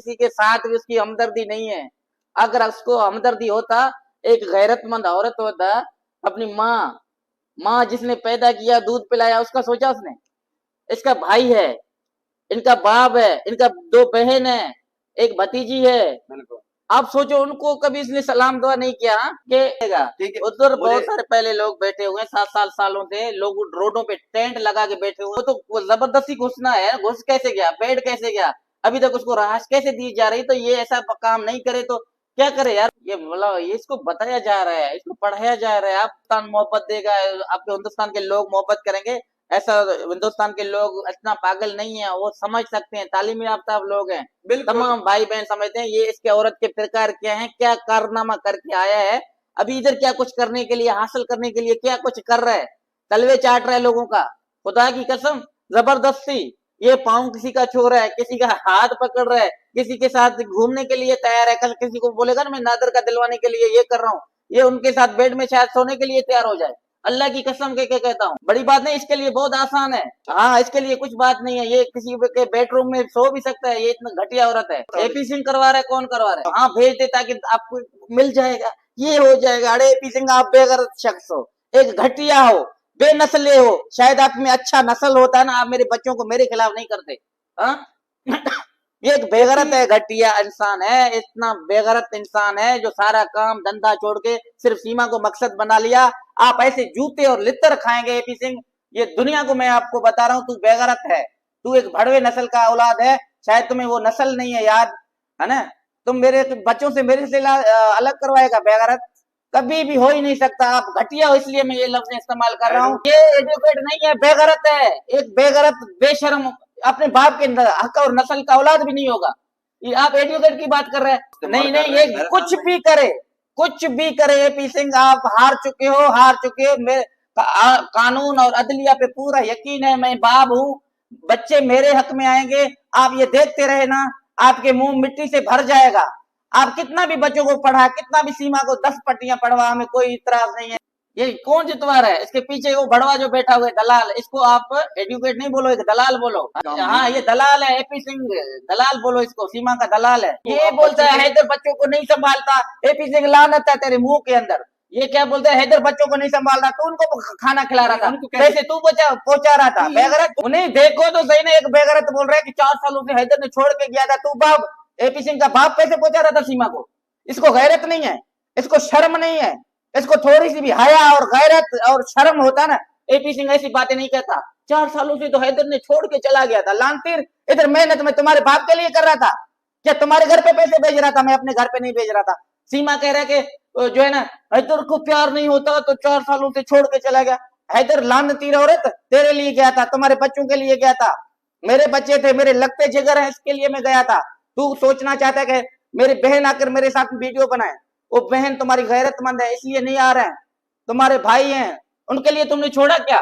किसी के साथ भी उसकी हमदर्दी नहीं है। अगर उसको हमदर्दी होता, एक गैरतमंद औरत होता, अपनी माँ, माँ जिसने पैदा किया, दूध पिलाया, उसका सोचा उसने? इसका भाई है, इनका बाप है, इनका 2 बहन है, एक भतीजी है। आप सोचो, उनको कभी इसने सलाम दुआ नहीं किया कि उधर बहुत सारे पहले लोग बैठे हुए हैं, 7 सालों से लोग रोडों पे टेंट लगा के बैठे हुए, तो वो जबरदस्ती घुसना है, घुस कैसे गया, बैठ कैसे गया, अभी तक उसको राहत कैसे दी जा रही? तो ये ऐसा काम नहीं करे तो क्या करे यार? ये मतलब ये इसको बताया जा रहा है, इसको पढ़ाया जा रहा है। आप हिंदुस्तान मोहब्बत देगा, आपके हिंदुस्तान के लोग मोहब्बत करेंगे, ऐसा हिंदुस्तान के लोग इतना पागल नहीं है, वो समझ सकते हैं, तालीम याफ्ता लोग हैं, तमाम भाई बहन समझते हैं ये इसके औरत के प्रकार क्या है, क्या कारनामा करके आया है, अभी इधर क्या कुछ करने के लिए, हासिल करने के लिए क्या कुछ कर रहा है, तलवे चाट रहा है लोगों का, खुदा की कसम, जबरदस्ती। ये पाँव किसी का छू रहा है, किसी का हाथ पकड़ रहा है, किसी के साथ घूमने के लिए तैयार है, कल किसी को बोलेगा ना मैं नादर का दिलवाने के लिए ये कर रहा हूँ, ये उनके साथ बेड में शायद सोने के लिए तैयार हो जाए। अल्लाह की कसम के कहता हूँ, बड़ी बात नहीं, इसके लिए बहुत आसान है। हाँ, इसके लिए कुछ बात नहीं है, ये किसी के बेडरूम में सो भी सकता है, ये इतना घटिया औरत है। एपी सिंह करवा रहा है, कौन करवा रहा है? हाँ, भेज दे ताकि आपको मिल जाएगा, ये हो जाएगा। अरे एपी सिंह, आप बेगैरत शख्स हो, एक घटिया हो, बेनस्ले हो, शायद आप में अच्छा नस्ल होता है ना, आप मेरे बच्चों को मेरे खिलाफ नहीं करते। हाँ ये एक बेगरत है, घटिया इंसान है, इतना बेगरत इंसान है जो सारा काम धंधा छोड़ के सिर्फ सीमा को मकसद बना लिया। आप ऐसे जूते और लित्तर खाएंगे एपी सिंह, ये दुनिया को मैं आपको बता रहा हूँ, तू बेगरत है, तू एक भड़वे नस्ल का औलाद है, शायद तुम्हें वो नस्ल नहीं है याद, है ना? तुम मेरे बच्चों से मेरे से अलग करवाएगा बेगरत? कभी भी हो ही नहीं सकता। आप घटिया हो, इसलिए मैं ये लफ्ज इस्तेमाल कर रहा हूँ। ये एजुकेट नहीं है, बेगरत है, एक बेगरत बेशर्म, अपने बाप के हक और नस्ल का औलाद भी नहीं होगा। ये आप एजुकेट की बात कर रहे हैं? नहीं नहीं, ये कुछ भी करे, कुछ भी करे एपी सिंह, आप हार चुके हो, हार चुके हो। मेरे कानून और अदलिया पे पूरा यकीन है, मैं बाप हूँ, बच्चे मेरे हक में आएंगे, आप ये देखते रहे ना, आपके मुंह मिट्टी से भर जाएगा। आप कितना भी बच्चों को पढ़ा, कितना भी सीमा को 10 पट्टियां पढ़वा, हमें कोई इतराज नहीं है। ये कौन जितवा रहा है? इसके पीछे वो बड़वा जो बैठा हुआ है दलाल, इसको आप एजुकेट नहीं बोलो, एक दलाल बोलो। हाँ, ये दलाल है, एपी सिंह दलाल बोलो इसको, सीमा का दलाल है। ये बोलता है हैदर बच्चों को नहीं संभालता, एपी सिंह लानत है तेरे मुंह के अंदर। ये क्या बोलता है, हैदर बच्चों को नहीं संभाल रहा, तू उनको खाना खिला रहा था, कैसे तू पहुंचा रहा था? बेगरत उन्हें देखो तो सही ना, एक बेगरत बोल रहा है कि 4 सालों से हैदर ने छोड़ के गया था, तू बाप एपी सिंह का बाप कैसे पहुंचा रहा था सीमा को? इसको गैरत नहीं है, इसको शर्म नहीं है, इसको थोड़ी सी भी हया और गैरत और शर्म होता ना, एपी सिंह ऐसी बातें नहीं कहता। 4 सालों से तो हैदर ने छोड़ के चला गया था, लानतीर, इधर मेहनत में तुम्हारे बाप के लिए कर रहा था, क्या तुम्हारे घर पे पैसे भेज रहा था? मैं अपने घर पे नहीं भेज रहा था। सीमा कह रहा है कि जो है ना, हैदर को प्यार नहीं होता तो 4 सालों से छोड़ के चला गया। हैदर लानती औरत तेरे लिए गया था, तुम्हारे बच्चों के लिए गया था, मेरे बच्चे थे, मेरे लगते जिगर है, इसके लिए मैं गया था। तू सोचना चाहता है कि मेरी बहन आकर मेरे साथ वीडियो बनाए, वो बहन तुम्हारी गैरतमंद है इसलिए नहीं आ रहे हैं, तुम्हारे भाई हैं उनके लिए तुमने छोड़ा क्या?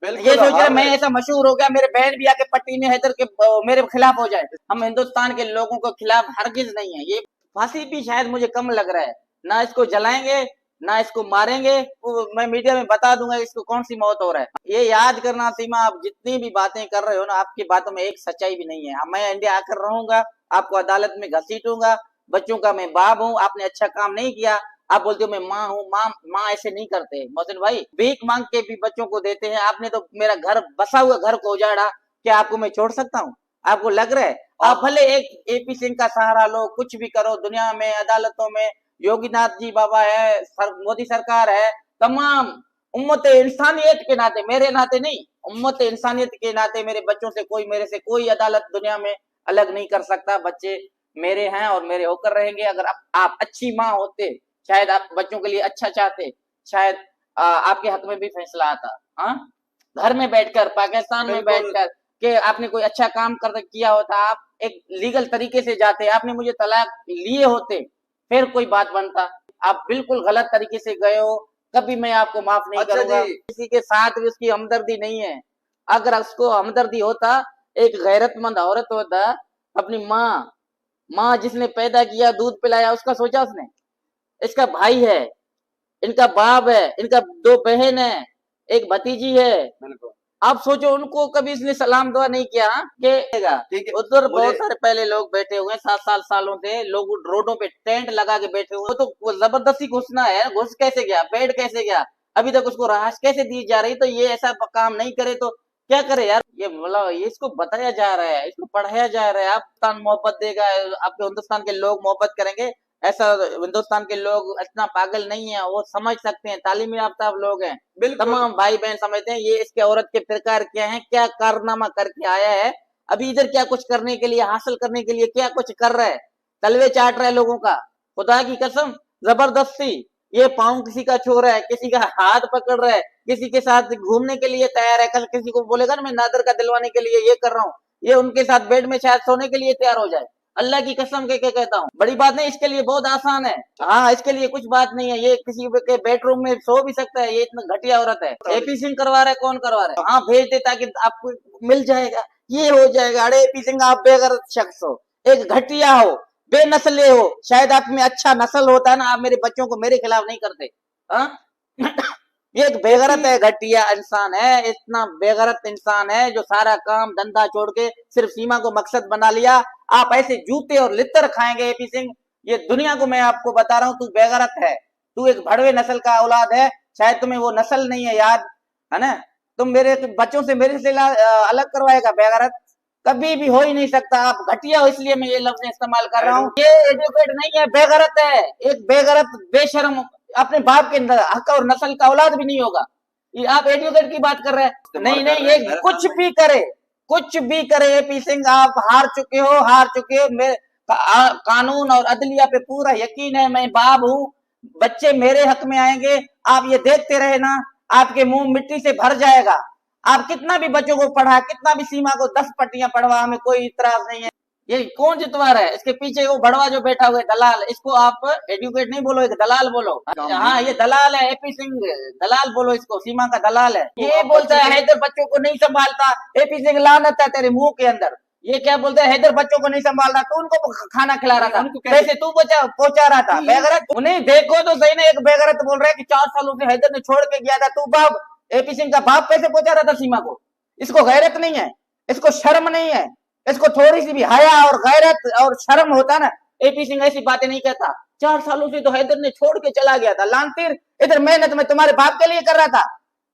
ये सोच रहे मैं ऐसा मशहूर हो गया, मेरे बहन भी आके पट्टी में हैदर के मेरे खिलाफ हो जाए। हम हिंदुस्तान के लोगों को खिलाफ हरगिज नहीं है। ये फांसी भी शायद मुझे कम लग रहा है, ना इसको जलाएंगे ना इसको मारेंगे, मैं मीडिया में बता दूंगा इसको कौन सी मौत हो रहा है। ये याद करना सीमा, आप जितनी भी बातें कर रहे हो ना, आपकी बातों में एक सच्चाई भी नहीं है। मैं इंडिया आकर रहूंगा, आपको अदालत में घसीटूंगा, बच्चों का मैं बाप हूँ, आपने अच्छा काम नहीं किया, आप बोलते हो मैं माँ हूँ। माँ ऐसे नहीं करते मोहसिन भाई, भीख मांग के भी बच्चों को देते हैं। आपने तो मेरा घर, बसा हुआ घर को उजाड़ा, क्या आपको मैं छोड़ सकता हूँ? आपको लग रहा है आप भले एक एपी सिंह का सहारा लो, कुछ भी करो, दुनिया में अदालतों में योगीनाथ जी बाबा है, मोदी सरकार है, तमाम उम्मत इंसानियत के नाते, मेरे नाते नहीं, उम्मत इंसानियत के नाते मेरे बच्चों से कोई, मेरे से कोई अदालत दुनिया में अलग नहीं कर सकता। बच्चे मेरे हैं और मेरे होकर रहेंगे। अगर आप अच्छी माँ होते, शायद आप बच्चों के लिए अच्छा चाहते, शायद आपके हक में भी फैसला आता। हाँ, घर में बैठकर, पाकिस्तान में बैठकर कि आपने कोई अच्छा काम कर किया होता, आप एक लीगल तरीके से जाते, आपने मुझे तलाक लिए होते, फिर कोई बात बनता। आप बिल्कुल गलत तरीके से गए हो, कभी मैं आपको माफ नहीं करूंगा। किसी के साथ भी उसकी हमदर्दी नहीं है। अगर उसको हमदर्दी होता, एक गैरतमंद औरत होता, अपनी माँ जिसने पैदा किया, दूध पिलाया, उसका सोचा उसने? इसका भाई है, इनका बाप है, इनका 2 बहन है, एक भतीजी है। आप सोचो उनको कभी इसने सलाम दुआ नहीं किया कि उधर बहुत सारे पहले लोग बैठे हुए हैं 7 सालों से लोग रोडों पे टेंट लगा के बैठे हुए, तो वो जबरदस्ती घुसना है, घुस कैसे गया, बैठ कैसे गया, अभी तक उसको राहत कैसे दी जा रही, तो ये ऐसा काम नहीं करे तो क्या करे यार, ये मतलब ये इसको बताया जा रहा है, इसको पढ़ाया जा रहा है, आप हिंदुस्तान मोहब्बत देगा, आपके हिंदुस्तान के लोग मोहब्बत करेंगे, ऐसा हिंदुस्तान के लोग इतना पागल नहीं है, वो समझ सकते हैं, तालीम याफ्ता लोग हैं, तमाम भाई बहन समझते हैं ये इसके औरत के प्रकार क्या है, क्या कारनामा करके आया है, अभी इधर क्या कुछ करने के लिए, हासिल करने के लिए क्या कुछ कर रहा है, तलवे चाट रहा है लोगों का, खुदा की कसम जबरदस्ती, ये पाँव किसी का छू रहा है, किसी का हाथ पकड़ रहा है, किसी के साथ घूमने के लिए तैयार है, कल किसी को बोलेगा ना मैं नादर का दिलवाने के लिए ये कर रहा हूँ, ये उनके साथ बेड में शायद सोने के लिए तैयार हो जाए, अल्लाह की कसम के कहता हूँ, बड़ी बात नहीं, इसके लिए बहुत आसान है, हाँ इसके लिए कुछ बात नहीं है, ये किसी के बेडरूम में सो भी सकता है, ये इतना घटिया औरत है, एपी सिंह करवा रहा है, कौन करवा रहा है, हाँ भेज दे ताकि आपको मिल जाएगा, ये हो जाएगा, अरे एपी सिंह आप बेगैरत शख्स हो, एक घटिया हो, बेनस्ले हो, शायद आप में अच्छा नस्ल होता है ना, आप मेरे बच्चों को मेरे खिलाफ नहीं करते, हाँ ये एक बेगरत है, घटिया इंसान है, इतना बेगरत इंसान है जो सारा काम धंधा छोड़ के सिर्फ सीमा को मकसद बना लिया, आप ऐसे जूते और लित्तर खाएंगे एपी सिंह, ये दुनिया को मैं आपको बता रहा हूँ, तू बेगरत है, तू एक भड़वे नस्ल का औलाद है, शायद तुम्हें वो नस्ल नहीं है याद, है ना, तुम मेरे बच्चों से मेरे से अलग करवाएगा बेगरत, कभी भी हो ही नहीं सकता, आप घटिया हो इसलिए मैं ये लफ्ज इस्तेमाल कर रहा हूँ, ये एजुकेट नहीं है, बेगरत है, एक बेगरत बेशर्म, अपने बाप के हक और नस्ल का औलाद भी नहीं होगा, ये आप एजुकेट की बात कर रहे हैं, नहीं नहीं, ये कुछ भी करे, कुछ भी करे एपी सिंह, आप हार चुके हो, मेरे कानून और अदलिया पे पूरा यकीन है, मैं बाप हूँ, बच्चे मेरे हक में आएंगे, आप ये देखते रहे ना, आपके मुंह मिट्टी से भर जाएगा, आप कितना भी बच्चों को पढ़ा, कितना भी सीमा को 10 पट्टियां पढ़वा, हमें कोई इतराज नहीं है, ये कौन जितवा रहा है, इसके पीछे वो भड़वा जो बैठा हुआ है दलाल, इसको आप एजुकेट नहीं बोलो, एक दलाल बोलो, हाँ ये दलाल है एपी सिंह, दलाल बोलो इसको, सीमा का दलाल है, ये बोलता है हैदर बच्चों को नहीं संभालता, एपी सिंह लानत है तेरे मुंह के अंदर, ये क्या बोलते हैं हैदर बच्चों को नहीं संभाल रहा, तो उनको खाना खिला रहा था, कैसे तू पहुंचा रहा था, बेगरत, उन्हें देखो तो सही ना, एक बेगरत बोल रहा है कि 4 सालों से हैदर ने छोड़ के गया था, तू बाप एपी सिंह का बाप कैसे पहुंचा रहा था सीमा को, इसको गैरत नहीं है, इसको शर्म नहीं है, इसको थोड़ी सी भी हया और गैरत और शर्म होता ना, एपी सिंह ऐसी बातें नहीं कहता, 4 सालों से तो हैदर ने छोड़ के चला गया था, लानतीर, इधर मेहनत में तुम्हारे बाप के लिए कर रहा था,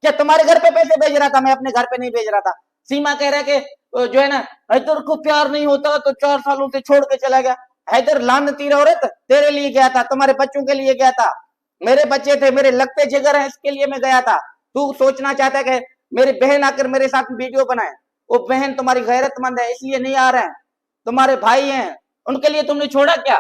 क्या तुम्हारे घर पे पैसे भेज रहा था, मैं अपने घर पे नहीं भेज रहा था, सीमा कह रहा है कि जो है ना हैदर को प्यार नहीं होता तो 4 सालों से छोड़ के चला गया, हैदर लानतीर औरत तेरे लिए गया था, तुम्हारे बच्चों के लिए गया था, मेरे बच्चे थे, मेरे लगते जिगर है, इसके लिए मैं गया था, तू सोचना चाहता है कि मेरी बहन आकर मेरे साथ वीडियो बनाए, वो बहन तुम्हारी गैरतमंद है इसलिए नहीं आ रहे हैं, तुम्हारे भाई हैं उनके लिए तुमने छोड़ा क्या,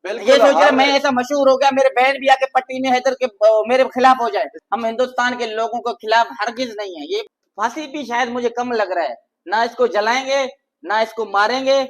ये सोच रहे मैं ऐसा मशहूर हो गया, मेरे बहन भी आके पट्टी में हैदर के मेरे खिलाफ हो जाए, हम हिंदुस्तान के लोगों के खिलाफ हरगिज नहीं है, ये फांसी भी शायद मुझे कम लग रहा है, ना इसको जलाएंगे ना इसको मारेंगे,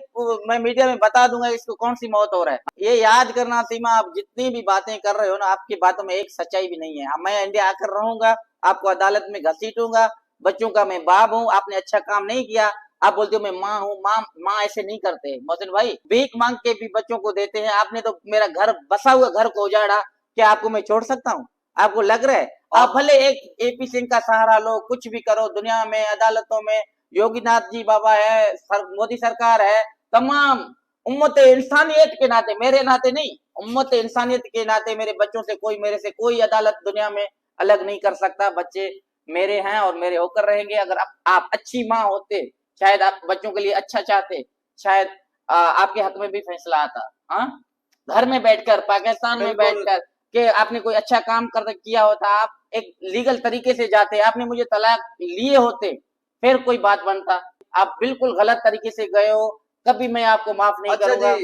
मैं मीडिया में बता दूंगा इसको कौन सी मौत हो रहा है, ये याद करना सीमा, आप जितनी भी बातें कर रहे हो ना, आपकी बातों में एक सच्चाई भी नहीं है, मैं इंडिया आकर रहूंगा, आपको अदालत में घसीटूंगा, बच्चों का मैं बाप हूँ, आपने अच्छा काम नहीं किया, आप बोलते हो मैं माँ हूँ, माँ ऐसे नहीं करते मोहसिन भाई, भीख मांग के भी बच्चों को देते हैं, आपने तो मेरा घर बसा हुआ घर को उजाड़ा, क्या आपको मैं छोड़ सकता हूँ, आपको लग रहा है, आप भले एक एपी सिंह का सहारा लो, कुछ भी करो, दुनिया में अदालतों में योगीनाथ जी बाबा है, मोदी सरकार है, तमाम उम्मत इंसानियत के नाते, मेरे नाते नहीं, उम्मत इंसानियत के नाते मेरे बच्चों से मेरे से कोई अदालत दुनिया में अलग नहीं कर सकता, बच्चे मेरे हैं और मेरे होकर रहेंगे, अगर आप अच्छी माँ होते, शायद आप बच्चों के लिए अच्छा चाहते, शायद आपके हक में भी फैसला आता, हाँ घर में बैठकर, पाकिस्तान में बैठकर, कि आपने कोई अच्छा काम किया होता, आप एक लीगल तरीके से जाते, आपने मुझे तलाक लिए होते, फिर कोई बात बनता, आप बिल्कुल गलत तरीके से गए हो, कभी मैं आपको माफ नहीं करूंगा।